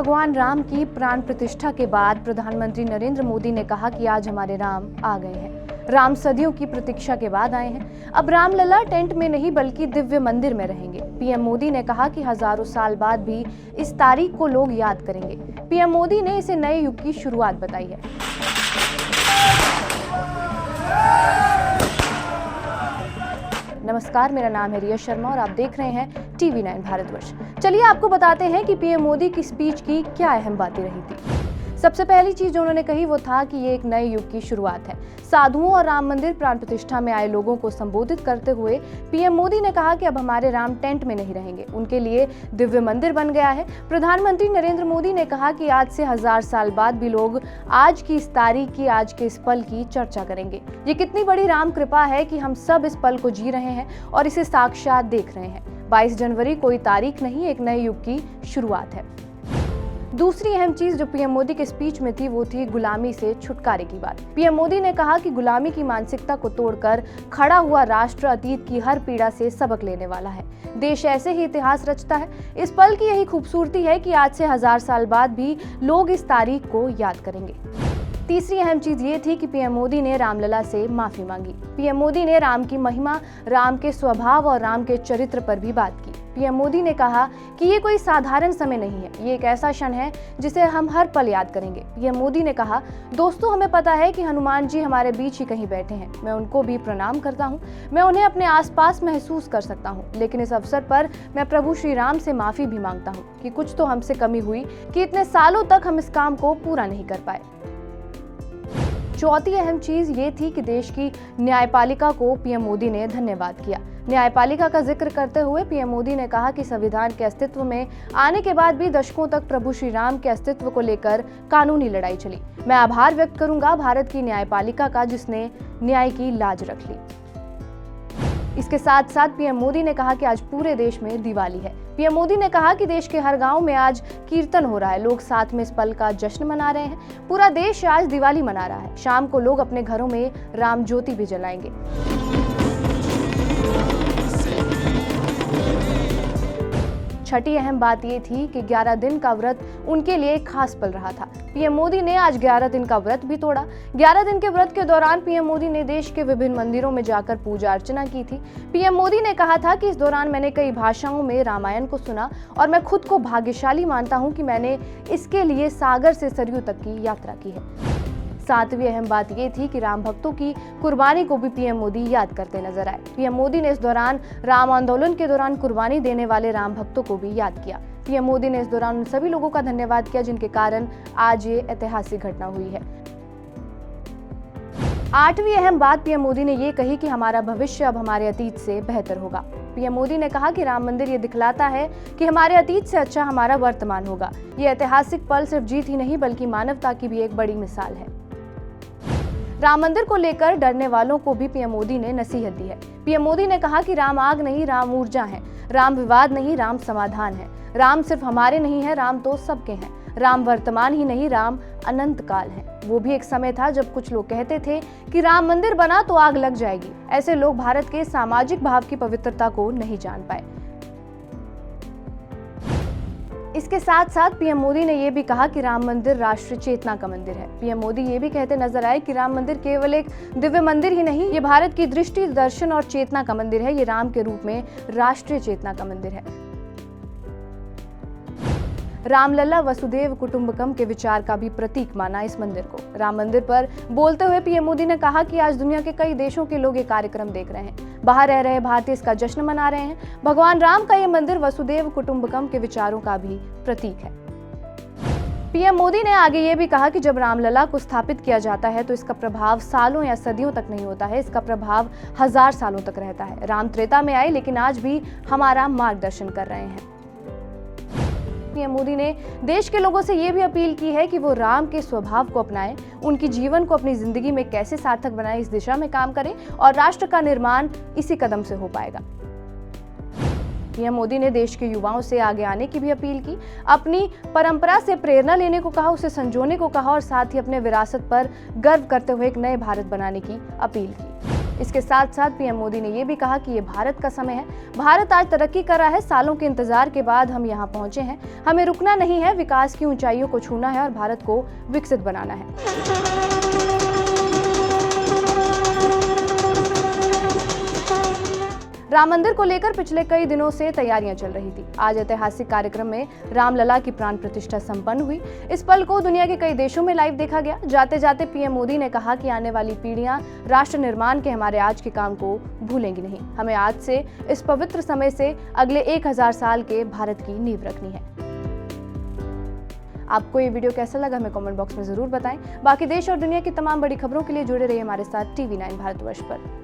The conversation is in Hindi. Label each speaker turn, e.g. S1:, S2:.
S1: भगवान राम की प्राण प्रतिष्ठा के बाद प्रधानमंत्री नरेंद्र मोदी ने कहा कि आज हमारे राम आ गए हैं। राम सदियों की प्रतीक्षा के बाद आए हैं। अब रामलला टेंट में नहीं बल्कि दिव्य मंदिर में रहेंगे। पीएम मोदी ने कहा कि हजारों साल बाद भी इस तारीख को लोग याद करेंगे। पीएम मोदी ने इसे नए युग की शुरुआत बताई है। नमस्कार, मेरा नाम है रिया शर्मा और आप देख रहे हैं TV9 भारतवर्ष। चलिए आपको बताते हैं कि पीएम मोदी की स्पीच की क्या अहम बातें रही थी। सबसे पहली चीज जो उन्होंने कही वो था कि ये एक नए युग की शुरुआत है। साधुओं और राम मंदिर प्राण प्रतिष्ठा में आए लोगों को संबोधित करते हुए पीएम मोदी ने कहा कि अब हमारे राम टेंट में नहीं रहेंगे, उनके लिए दिव्य मंदिर बन गया है। प्रधानमंत्री नरेंद्र मोदी ने कहा कि आज से 1000 साल बाद भी लोग आज की इस तारीख की, आज के इस पल की चर्चा करेंगे। ये कितनी बड़ी राम कृपा है कि हम सब इस पल को जी रहे हैं और इसे साक्षात देख रहे हैं। 22 जनवरी कोई तारीख नहीं, एक नए युग की शुरुआत है। दूसरी अहम चीज जो पीएम मोदी के स्पीच में थी वो थी गुलामी से छुटकारे की बात। पीएम मोदी ने कहा कि गुलामी की मानसिकता को तोड़कर खड़ा हुआ राष्ट्र अतीत की हर पीड़ा से सबक लेने वाला है। देश ऐसे ही इतिहास रचता है। इस पल की यही खूबसूरती है कि आज से 1000 साल बाद भी लोग इस तारीख को याद करेंगे। तीसरी अहम चीज ये थी कि पीएम मोदी ने रामलला से माफी मांगी। पीएम मोदी ने राम की महिमा, राम के स्वभाव और राम के चरित्र पर भी बात की। पीएम मोदी ने कहा कि ये कोई साधारण समय नहीं है, ये एक ऐसा क्षण है जिसे हम हर पल याद करेंगे। पीएम मोदी ने कहा, दोस्तों हमें पता है कि हनुमान जी हमारे बीच ही कहीं बैठे हैं, मैं उनको भी प्रणाम करता हूँ, मैं उन्हें अपने आसपास महसूस कर सकता हूँ, लेकिन इस अवसर पर मैं प्रभु श्री राम से माफी भी मांगता हूँ कि कुछ तो हमसे कमी हुई कि इतने सालों तक हम इस काम को पूरा नहीं कर पाए। चौथी अहम चीज ये थी कि देश की न्यायपालिका को पीएम मोदी ने धन्यवाद किया। न्यायपालिका का जिक्र करते हुए पीएम मोदी ने कहा कि संविधान के अस्तित्व में आने के बाद भी दशकों तक प्रभु श्री राम के अस्तित्व को लेकर कानूनी लड़ाई चली। मैं आभार व्यक्त करूंगा भारत की न्यायपालिका का जिसने न्याय की लाज रख ली। इसके साथ साथ पीएम मोदी ने कहा कि आज पूरे देश में दिवाली है। पीएम मोदी ने कहा कि देश के हर गांव में आज कीर्तन हो रहा है, लोग साथ में इस पल का जश्न मना रहे हैं। पूरा देश आज दिवाली मना रहा है। शाम को लोग अपने घरों में राम ज्योति भी जलाएंगे। छठी अहम बात ये थी कि 11 दिन का व्रत उनके लिए एक खास पल रहा था। पीएम मोदी ने आज 11 दिन का व्रत भी तोड़ा। 11 दिन के व्रत के दौरान पीएम मोदी ने देश के विभिन्न मंदिरों में जाकर पूजा अर्चना की थी। पीएम मोदी ने कहा था कि इस दौरान मैंने कई भाषाओं में रामायण को सुना और मैं खुद को भाग्यशाली मानता हूँ कि मैंने इसके लिए सागर से सरयू तक की यात्रा की है। सातवीं अहम बात ये थी कि राम भक्तों की कुर्बानी को भी पीएम मोदी याद करते नजर आए। पीएम मोदी ने इस दौरान राम आंदोलन के दौरान कुर्बानी देने वाले राम भक्तों को भी याद किया। पीएम मोदी ने इस दौरान उन सभी लोगों का धन्यवाद किया जिनके कारण आज ये ऐतिहासिक घटना हुई है। आठवीं अहम बात पीएम मोदी ने ये कही कि हमारा भविष्य अब हमारे अतीत से बेहतर होगा। पीएम मोदी ने कहा कि राम मंदिर ये दिखलाता है कि हमारे अतीत से अच्छा हमारा वर्तमान होगा। ये ऐतिहासिक पल सिर्फ जीत ही नहीं बल्कि मानवता की भी एक बड़ी मिसाल है। राम मंदिर को लेकर डरने वालों को भी पीएम मोदी ने नसीहत दी है। पीएम मोदी ने कहा कि राम आग नहीं, राम ऊर्जा है। राम विवाद नहीं, राम समाधान है। राम सिर्फ हमारे नहीं है, राम तो सबके हैं। राम वर्तमान ही नहीं, राम अनंत काल है। वो भी एक समय था जब कुछ लोग कहते थे कि राम मंदिर बना तो आग लग जाएगी। ऐसे लोग भारत के सामाजिक भाव की पवित्रता को नहीं जान पाए। इसके साथ साथ पीएम मोदी ने यह भी कहा कि राम मंदिर राष्ट्रीय चेतना का मंदिर है। पीएम मोदी ये भी कहते नजर आए कि राम मंदिर केवल एक दिव्य मंदिर ही नहीं, ये भारत की दृष्टि, दर्शन और चेतना का मंदिर है। ये राम के रूप में राष्ट्रीय चेतना का मंदिर है। रामलला वसुदेव कुटुंबकम के विचार का भी प्रतीक माना इस मंदिर को। राम मंदिर पर बोलते हुए पीएम मोदी ने कहा कि आज दुनिया के कई देशों के लोग ये कार्यक्रम देख रहे हैं। बाहर रह रहे भारतीय इसका जश्न मना रहे हैं। भगवान राम का ये मंदिर वसुदेव कुटुंबकम के विचारों का भी प्रतीक है। पीएम मोदी ने आगे ये भी कहा कि जब रामलला को स्थापित किया जाता है तो इसका प्रभाव सालों या सदियों तक नहीं होता है, इसका प्रभाव 1000 सालों तक रहता है। राम त्रेता में आए लेकिन आज भी हमारा मार्गदर्शन कर रहे हैं। पीएम मोदी ने देश के लोगों से ये भी अपील की है कि वो राम के स्वभाव को अपनाएं, उनकी जीवन को अपनी जिंदगी में कैसे सार्थक बनाएं इस दिशा में काम करें और राष्ट्र का निर्माण इसी कदम से हो पाएगा। पीएम मोदी ने देश के युवाओं से आगे आने की भी अपील की, अपनी परंपरा से प्रेरणा लेने को कहा, उसे संजोने को कहा और साथ ही अपने विरासत पर गर्व करते हुए एक नए भारत बनाने की अपील की। इसके साथ साथ पीएम मोदी ने ये भी कहा कि ये भारत का समय है। भारत आज तरक्की कर रहा है, सालों के इंतजार के बाद हम यहाँ पहुंचे हैं। हमें रुकना नहीं है, विकास की ऊंचाइयों को छूना है और भारत को विकसित बनाना है। राम मंदिर को लेकर पिछले कई दिनों से तैयारियां चल रही थी। आज ऐतिहासिक कार्यक्रम में रामलला की प्राण प्रतिष्ठा संपन्न हुई। इस पल को दुनिया के कई देशों में लाइव देखा गया। जाते जाते पीएम मोदी ने कहा कि आने वाली पीढ़ियां राष्ट्र निर्माण के हमारे आज के काम को भूलेंगी नहीं। हमें आज से इस पवित्र समय से अगले 1000 साल के भारत की नींव रखनी है। आपको ये वीडियो कैसा लगा हमें कमेंट बॉक्स में जरूर बताएं। बाकी देश और दुनिया की तमाम बड़ी खबरों के लिए जुड़े रहिए हमारे साथ TV9 भारतवर्ष पर।